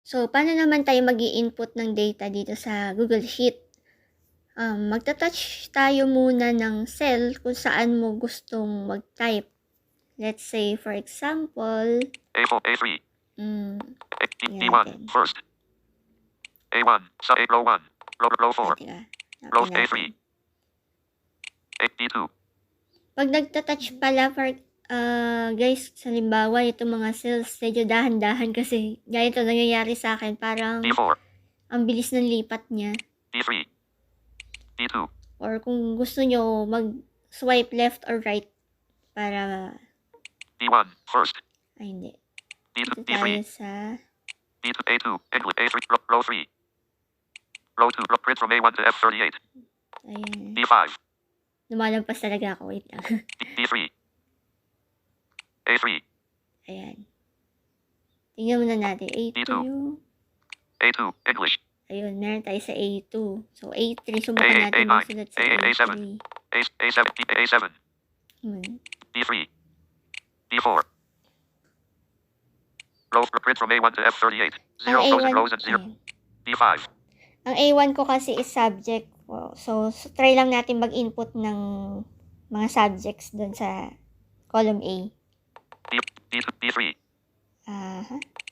So, paano naman tayo mag-i-input ng data dito sa Google Sheet? Magta-touch tayo muna ng cell kung saan mo gustong mag-type. Let's say, for example, A4, A3. yan B1, natin. first. A1, sa row 1. Row 4. Row A3. B2. Pag nagta-touch pala, guys, sa halimbawa, itong mga cells, medyo dahan-dahan kasi ganito nangyayari sa akin. Parang B4. ang bilis ng lipat niya. B3. B2. Or kung gusto nyo, mag-swipe left or right para... B1, first. Ay, hindi. B2, Dito tayo B3. sa... B2, A2, English, A3, row 3. Row 2, print from A1 to F38. Ayan. B5. Lumalampas talaga ako. Wait lang. B3. A3. Ayan. Tingnan muna natin. A2 B2. yung... A2, English. Ayun, meron tayo sa A2. So, A3. Subukan natin A9. sulat sa A7. A3. A7. A7. B3. B4. Row print from A1 to F38. 0 frozen rows and 0. B5. Ang A1 ko kasi is subject. So, try lang natin mag-input ng mga subjects dun sa column A. B2, B3.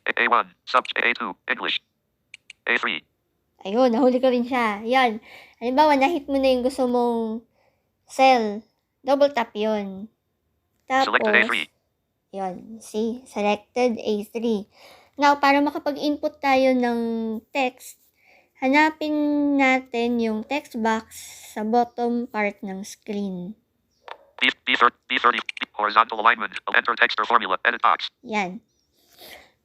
A1, A2, English. A3. Ayun, nahuli ko rin siya. Yan. Halimbawa, na-hit mo na yung gusto mong cell. Double tap yun. Tapos, selected A3. Yun. See? Selected A3. Now, para makapag-input tayo ng text, hanapin natin yung text box sa bottom part ng screen. B30, horizontal alignment, enter text or formula, edit box. Yan.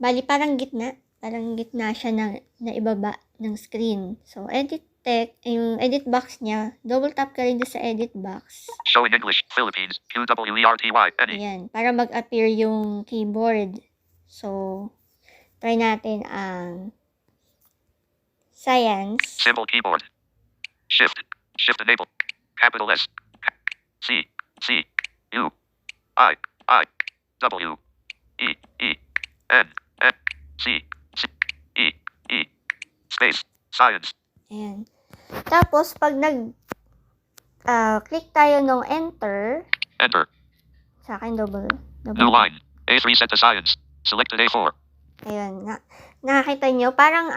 Bali, parang gitna. Parang gitna siya na ibaba ng screen. So, edit text, yung edit box niya, double tap ka rin sa edit box. Show in English, Philippines, QWERTY, any. Ayan, para mag-appear yung keyboard. So, try natin ang science. Symbol keyboard. Shift enable. Capital S. C, U, I, W, E, N, C, E, space, science. Ayan. Tapos, pag click tayo ng enter. Enter. Sa akin, double. New line. A3 set to science. Selected A4. Ayun. Nakakita nyo, parang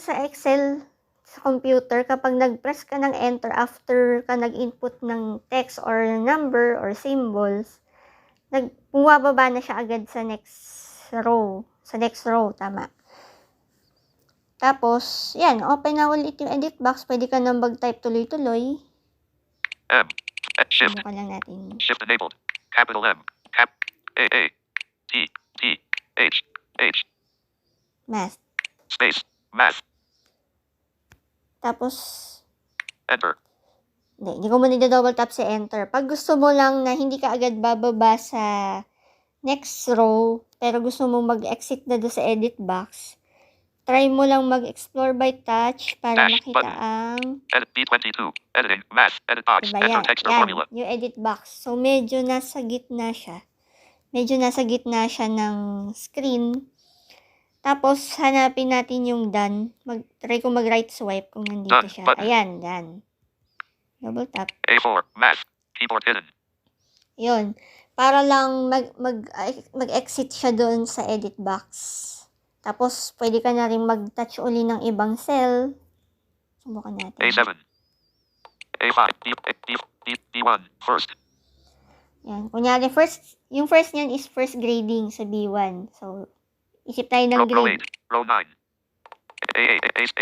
sa Excel, sa computer, kapag nag-press ka ng enter after ka nag-input ng text or number or symbols, bumababa na siya agad sa next row. Sa next row, tama. Tapos, yan, open na ulit yung edit box. Pwede ka nang mag-type tuloy-tuloy. Shift. Subukan lang natin. Shift enabled. Capital M. Cap. A. T. H. Math. Space. Math. Tapos, enter. Hindi ko muna double tap sa enter. Pag gusto mo lang na hindi ka agad bababa sa next row, pero gusto mo mag-exit na doon sa edit box, try mo lang mag-explore by touch para Dash, makita button. ang... Edit B22. Editing. Math. Edit box. Diba Enter yan? text or Yan, formula. yung edit box. So, medyo nasa gitna siya. Ng screen. Tapos, hanapin natin yung done. Try ko mag-right swipe kung nandito Done, siya. button. Ayan, done. Double tap. A4. Math. Keyboard hidden. Yun. Para lang mag-exit siya doon sa edit box. Tapos, pwede ka na rin mag-touch uli ng ibang cell. Subukan natin. A7. A5. B1. First. Yan. Kunyari, yung first niyan is first grading sa B1. So, isip tayo ng Row grade. 8. Row 9.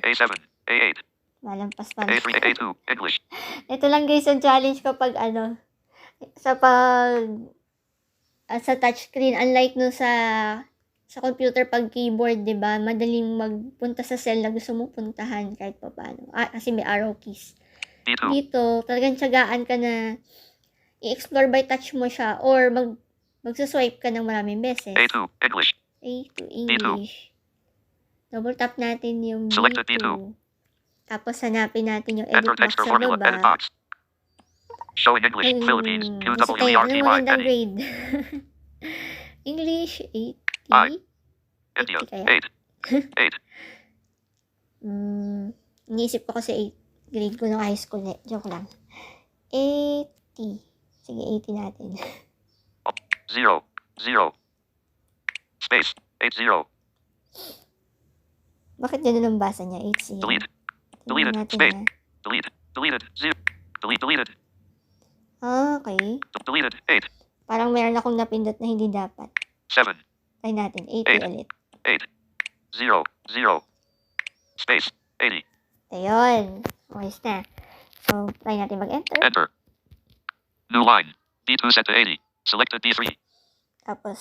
A7. A8. Malampas pa. A3. A2. English. Ito lang guys ang challenge kapag sa touchscreen. Unlike no sa computer pag keyboard, 'di ba? Madaling magpunta sa cell na gusto mong puntahan kahit pa paano. Kasi may arrow keys. B2. Dito, talagang tiyagaan ka na i-explore by touch mo siya or magsuswipe ka ng maraming beses. A2. English. A2 English. Double tap natin yung Selected B2. B2. Tapos hanapin natin yung edit Enter box text or sa formula. Edit baba. box. Show in English. Philippines. QWERTY. Anong magandang Any. grade? English 80. I. India. Kaya. 8. 8. Iniisip ko kasi 8 grade ko ng high school. Joke lang. 80. Sige, 80 natin. 0. 0. Space. 80. Bakit ganun ang basa niya? 80. Delete. Tingnan Deleted. natin Space. na. Delete. Deleted. 0. Delete. Deleted. Okay. Deleted. 8. Parang meron akong napindot na hindi dapat. 7. Try natin. 80 ulit. 8. 0. 0. Space. 80. Ayun. Okay na. So, try natin mag-enter. Enter. New line. D2 set to 80. Selected D3. Tapos,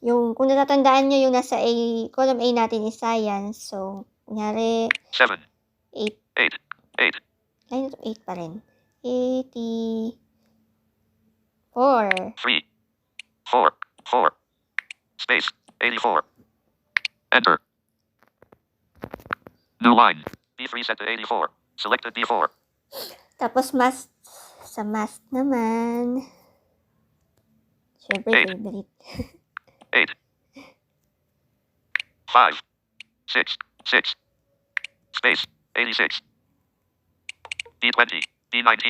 kung natatandaan nyo, yung nasa column A natin is science. So, kunyari, 7. 8. 8. 8. Ay, 8 pa rin. 84. 3. 4. 4. Space. 84. Enter. New line. D3 set to 84. Selected D4. Tapos, sa math naman. Siyempre, favorite. 8. 5. 6. 6. Space. 86. D20. D19.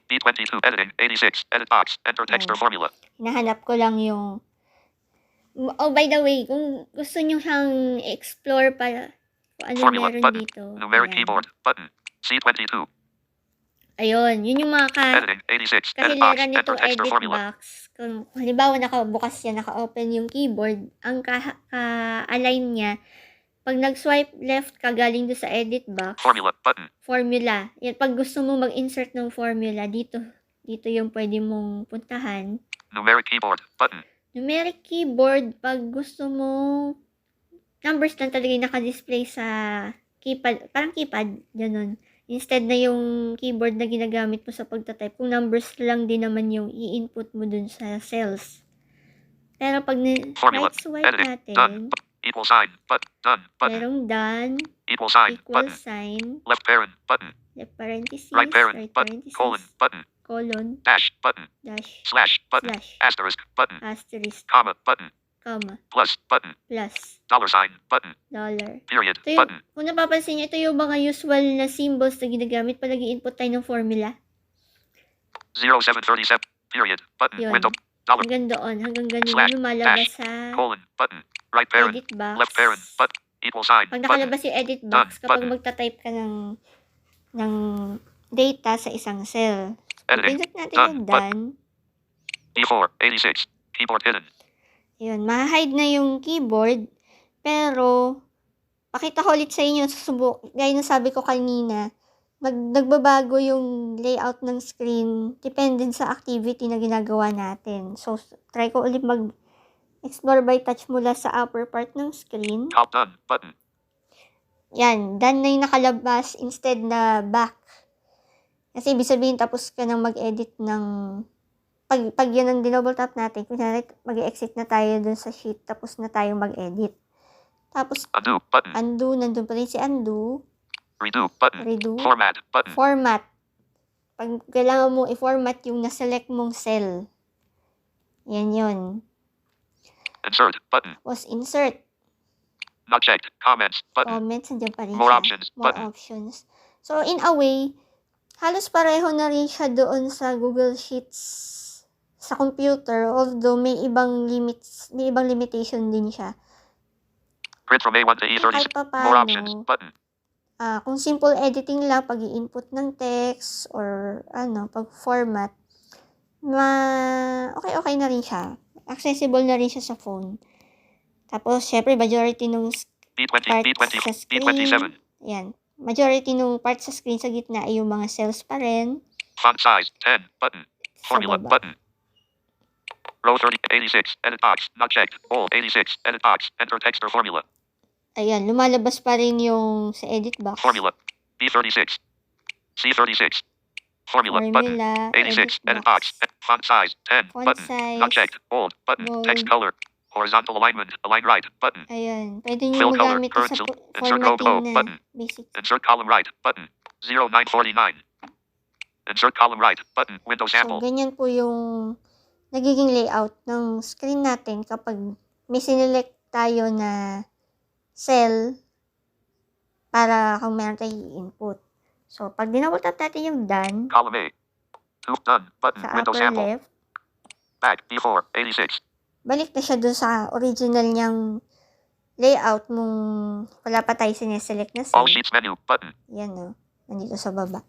D22. Editing. 86. Edit box. Enter text or formula. Hinahanap ko lang yung... Oh, by the way, kung gusto nyo siyang explore pa, kung ano Formula. meron Button. dito. Numeric Ayan. keyboard. Button. C22. Ayun, yun yung mga Editing. 86. Edit box. kahiliran Enter nitong text or edit formula. box. Kung halimbawa nakabukas yan, naka-open yung keyboard, ang ka-align niya, pag nag-swipe left ka galing doon sa edit box, Formula. Button. formula. Yan, pag gusto mo mag-insert ng formula, dito yung pwede mong puntahan. Numeric keyboard. Button. Numeric keyboard, pag gusto mo, numbers lang talaga yung naka-display sa keypad, parang keypad, ganun. Instead na yung keyboard na ginagamit mo sa pagtatype, kung numbers lang din naman yung i-input mo dun sa cells. Pero pag right swipe Editing. natin, Done. Equal sign. But done. Button. merong done, Equal sign. equal Button. sign, Left parent. Button. left parenthesis, Right parent. right Button. parenthesis, Colon. Button. colon, Dash. Button. dash, Slash. Button. slash, Asterisk. Button. asterisk, Comma. Button. comma, Plus. Button. plus, Dollar sign. Button. dollar. Period. Ito yung, Button. kung napapansin nyo, ito yung mga usual na symbols na ginagamit pag nag-i-input tayo ng formula. 0737. Period. Button. Yun. Window. Dollar. Hanggang doon, hanggang ganun Slash, yung lumalabas dash, sa Colon. Button. Right parent. edit box. Left parent. Button. Equal sign. Pag Button. nakalabas yung edit box, Done. kapag Button. magta-type ka ng data sa isang cell. Editing. Pinsat natin Done. yung done. D4. 86. Keyboard hidden. Yun, ma-hide na yung keyboard. Pero, pakita ko ulit sa inyo, gaya ng sabi ko kanina, nagbabago yung layout ng screen depende sa activity na ginagawa natin. So, try ko ulit mag-explore by touch mula sa upper part ng screen. Top done. Button. Yan, done na yung nakalabas instead na back. Kasi ibig sabihin tapos ka nang mag-edit ng... Pag yun ang dinouble tap natin, kunyari mag-exit na tayo dun sa sheet, tapos na tayo mag-edit. Tapos, Undo. Button. undo, nandun pa rin si undo. Redo. Button. Redo. Format. Button. Format. Pag kailangan mo i-format yung na-select mong cell. Yan yun. Insert. Button. Tapos insert. Not checked. Comments. Button. Comments, nandiyan pa rin More siya. options. More Button. options. So, in a way, halos pareho na rin siya doon sa Google Sheets sa computer, although may ibang limitation din siya. Print from A1 to Kahit E36. pa More options. paano, Button. kung simple editing lang, pag i-input ng text or pag-format, okay na rin siya. Accessible na rin siya sa phone. Tapos, syempre, majority nung B20. part B20. sa screen, B27. yan. Majority nung part sa screen sa gitna ay yung mga cells pa rin. Font size. 10. Button. Sa Formula. baba. Button. Row 30. 86. Edit box. Not checked. All. 86. Edit box. Enter text or formula. Ayan, lumalabas pa rin yung sa edit box. Formula. B36. C36. Formula. Button. Formula, 86. edit Edit box. Font size. 10. Font Button. size, Not checked. Bold. Button. bold. Text color. Horizontal alignment. Align right. Button. Ayan, pwede nyo Fill color. magamit ito Current sa insert row below. formatting na Button. basic. Insert column right. Button. 0949. Insert column right. Button. Window So, sample. ganyan po yung nagiging layout ng screen natin kapag may sinelect tayo na cell para kung meron tayong i-input. So, pag dinouble tap natin yung done, Column A. Done. Button. sa Window upper sample. left, Back. B4. 86. balik na siya dun sa original niyang layout mong wala pa tayo sineselect na All cell. sheets menu. Button. Yan o, nandito sa baba.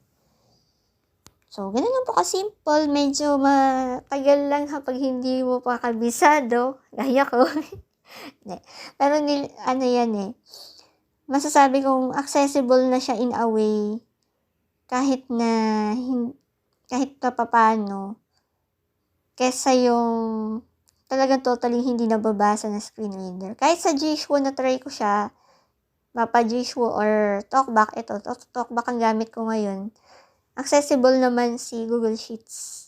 So, ganun lang po ka-simple. Medyo matagal lang kapag hindi mo pa kabisado. Gaya ko. Pero ano yan eh. Masasabi kong accessible na siya in a way. Kahit pa paano. Kesa yung talagang totally hindi nababasa na screen reader. Kahit sa Jishuo na try ko siya. Mapa Jishuo or Talkback. Ito, Talkback ang gamit ko ngayon. Accessible naman si Google Sheets.